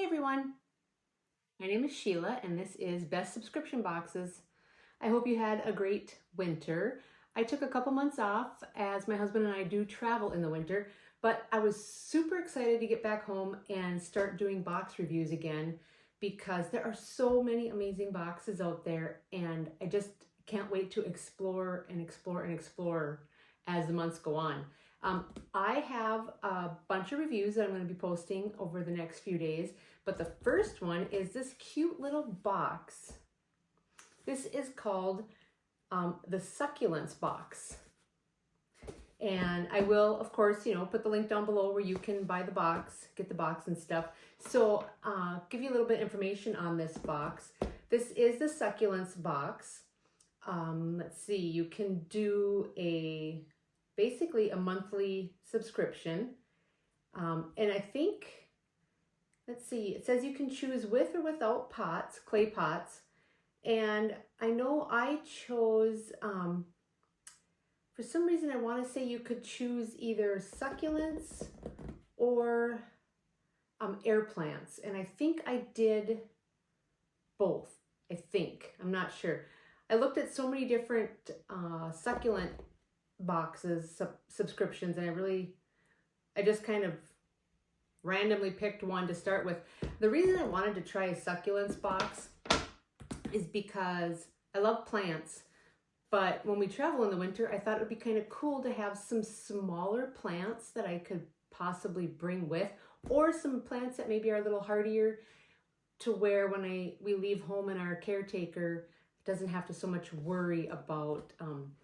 everyone, my name is Sheila and this is Best Subscription Boxes. I hope you had a great winter. I took a couple months off as my husband and I do travel in the winter, but I was super excited to get back home and start doing box reviews again because there are so many amazing boxes out there and I just can't wait to explore and explore and explore as the months go on. I have a bunch of reviews that I'm going to be posting over the next few days, but the first one is this cute little box. This is called the Succulents Box. And I will, of course, put the link down below where you can buy the box, get the box and stuff. So give you a little bit of information on this box. This is the Succulents Box. Let's see, you can do basically a monthly subscription. And I think, let's see, it says you can choose with or without pots, clay pots. And I know I chose, for some reason I want to say you could choose either succulents or air plants. And I think I did both, I think. I'm not sure. I looked at so many different succulent boxes, subscriptions, and I just kind of randomly picked one to start with. The reason I wanted to try a succulents box is because I love plants, but when we travel in the winter, I thought it would be kind of cool to have some smaller plants that I could possibly bring with, or some plants that maybe are a little hardier to where when we leave home and our caretaker doesn't have to so much worry about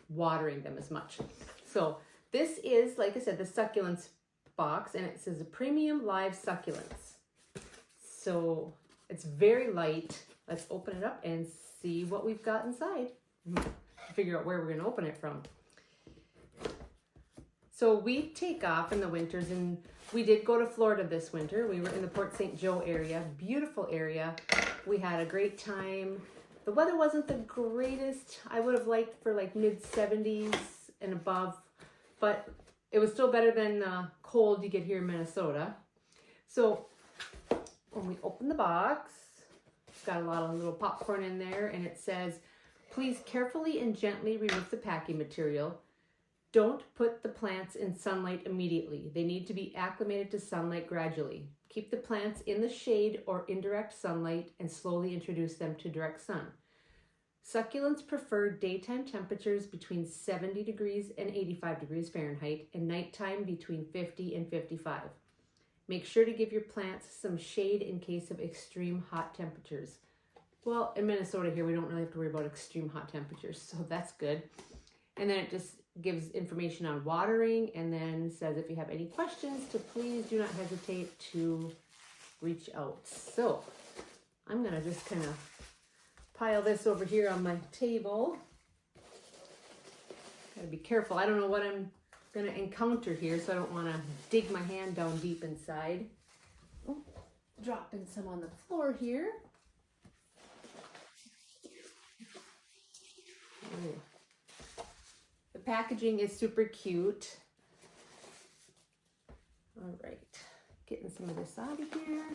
watering them as much. So this is, like I said, the Succulents Box, and it says a premium live succulents. So it's very light. Let's open it up and see what we've got inside. Figure out where we're gonna open it from. So we take off in the winters, and we did go to Florida this winter. We were in the Port St. Joe area, beautiful area. We had a great time. The weather wasn't the greatest. I would have liked for like mid-70s and above, but it was still better than the cold you get here in Minnesota. So when we open the box, it's got a lot of little popcorn in there, and it says, please carefully and gently remove the packing material. Don't put the plants in sunlight immediately. They need to be acclimated to sunlight gradually. Keep the plants in the shade or indirect sunlight and slowly introduce them to direct sun. Succulents prefer daytime temperatures between 70 degrees and 85 degrees Fahrenheit and nighttime between 50 and 55. Make sure to give your plants some shade in case of extreme hot temperatures. Well, in Minnesota here, we don't really have to worry about extreme hot temperatures, so that's good. And then it just gives information on watering, and then says if you have any questions, to please do not hesitate to reach out. So I'm gonna just kind of pile this over here on my table. Gotta be careful. I don't know what I'm gonna encounter here, so I don't want to dig my hand down deep inside. Oh, dropping some on the floor here. Oh. The packaging is super cute. All right, getting some of this out of here.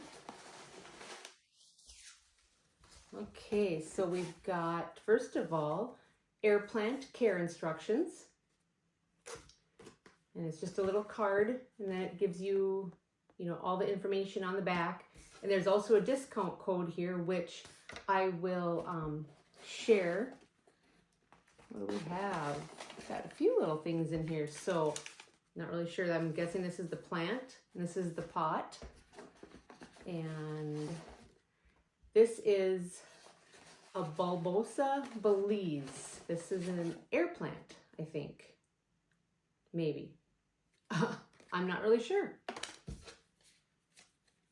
Okay, so we've got, first of all, air plant care instructions. And it's just a little card, and then it gives you, all the information on the back. And there's also a discount code here, which I will share. What do we have? We've got a few little things in here, so not really sure. I'm guessing this is the plant, and this is the pot. And this is a Bulbosa Belize. This is an air plant, I think. Maybe. I'm not really sure.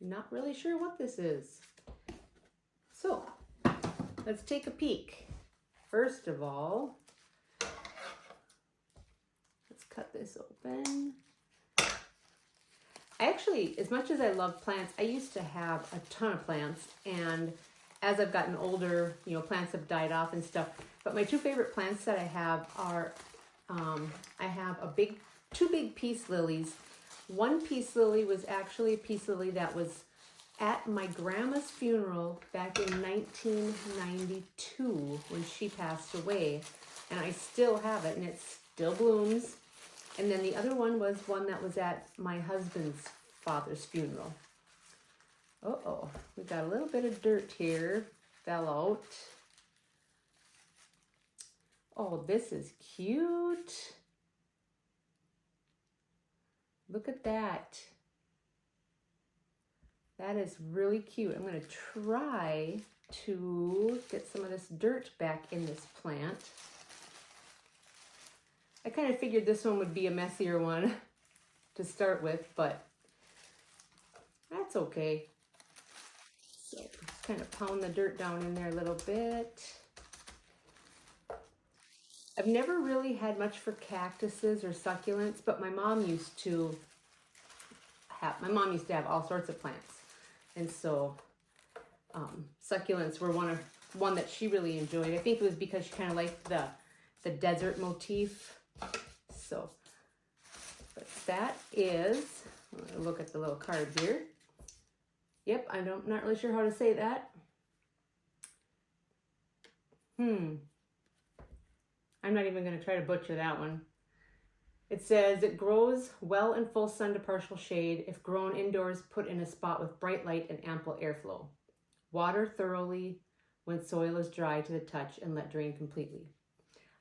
Not really sure what this is. So, let's take a peek. First of all, let's cut this open. I actually, as much as I love plants, I used to have a ton of plants, and as I've gotten older, plants have died off and stuff. But my two favorite plants that I have are, I have two big peace lilies. One peace lily was actually a peace lily that was at my grandma's funeral back in 1992 when she passed away. And I still have it, and it still blooms. And then the other one was one that was at my husband's father's funeral. Uh-oh, we got a little bit of dirt here, fell out. Oh, this is cute. Look at that. That is really cute. I'm going to try to get some of this dirt back in this plant. I kind of figured this one would be a messier one to start with, but that's okay. So just kind of pound the dirt down in there a little bit. I've never really had much for cactuses or succulents, but my mom used to have all sorts of plants. And so succulents were one that she really enjoyed. I think it was because she kind of liked the desert motif. So, but that is, I'm going to look at the little card here. Yep, I'm not really sure how to say that. I'm not even going to try to butcher that one. It says, it grows well in full sun to partial shade. If grown indoors, put in a spot with bright light and ample airflow. Water thoroughly when soil is dry to the touch and let drain completely.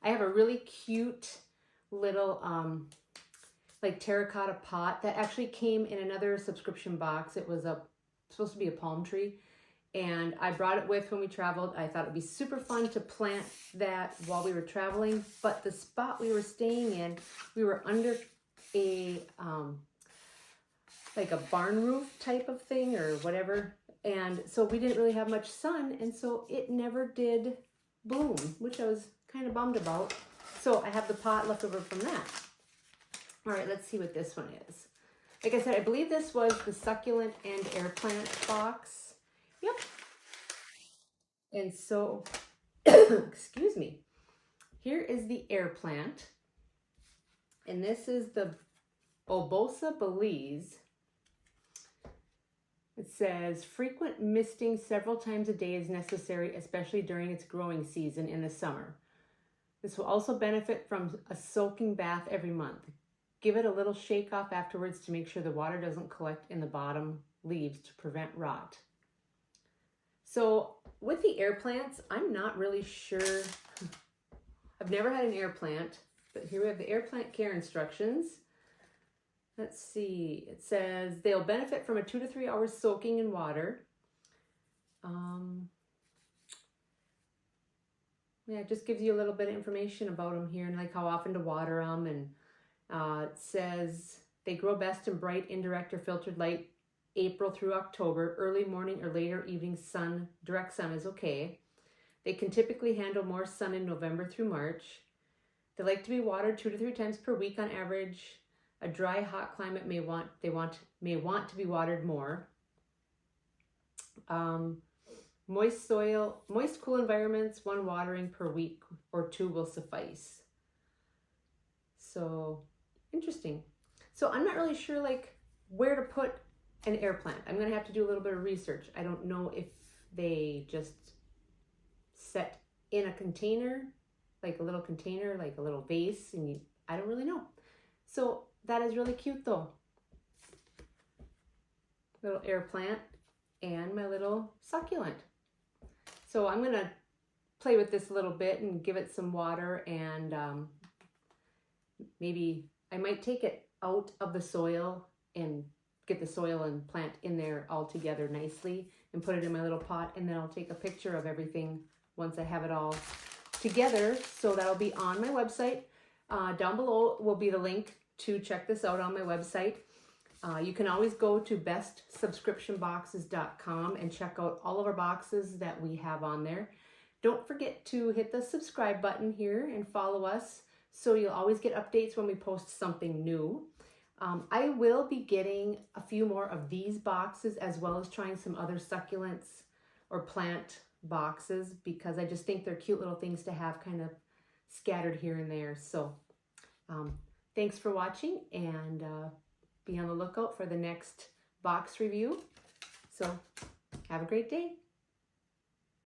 I have a really cute little like terracotta pot that actually came in another subscription box. It was supposed to be a palm tree, and I brought it with when we traveled. I thought it'd be super fun to plant that while we were traveling, but the spot we were staying in, we were under a like a barn roof type of thing or whatever, and so we didn't really have much sun, and so it never did bloom, which I was kind of bummed about. So I have the pot left over from that. All right, let's see what this one is. Like I said, I believe this was the succulent and air plant box. Yep. And so, excuse me, here is the air plant. And this is the Bulbosa Belize. It says, frequent misting several times a day is necessary, especially during its growing season in the summer. This will also benefit from a soaking bath every month. Give it a little shake off afterwards to make sure the water doesn't collect in the bottom leaves to prevent rot. So with the air plants, I'm not really sure. I've never had an air plant, but here we have the air plant care instructions. Let's see. It says they'll benefit from a 2 to 3 hours soaking in water. Yeah, it just gives you a little bit of information about them here and like how often to water them. And it says they grow best in bright, indirect, or filtered light April through October. Early morning or later evening sun, direct sun is okay. They can typically handle more sun in November through March. They like to be watered 2 to 3 times per week on average. A dry, hot climate may want to be watered more. Moist soil, moist, cool environments, 1 watering per week or 2 will suffice. So interesting. So I'm not really sure like where to put an air plant. I'm going to have to do a little bit of research. I don't know if they just set in a container, like a little container, like a little vase, and I don't really know. So that is really cute though. Little air plant and my little succulent. So I'm going to play with this a little bit and give it some water, and maybe I might take it out of the soil and get the soil and plant in there all together nicely and put it in my little pot, and then I'll take a picture of everything once I have it all together. So that'll be on my website. Down below will be the link to check this out on my website. You can always go to bestsubscriptionboxes.com and check out all of our boxes that we have on there. Don't forget to hit the subscribe button here and follow us so you'll always get updates when we post something new. I will be getting a few more of these boxes as well as trying some other succulents or plant boxes because I just think they're cute little things to have kind of scattered here and there. So thanks for watching, and be on the lookout for the next box review. So have a great day.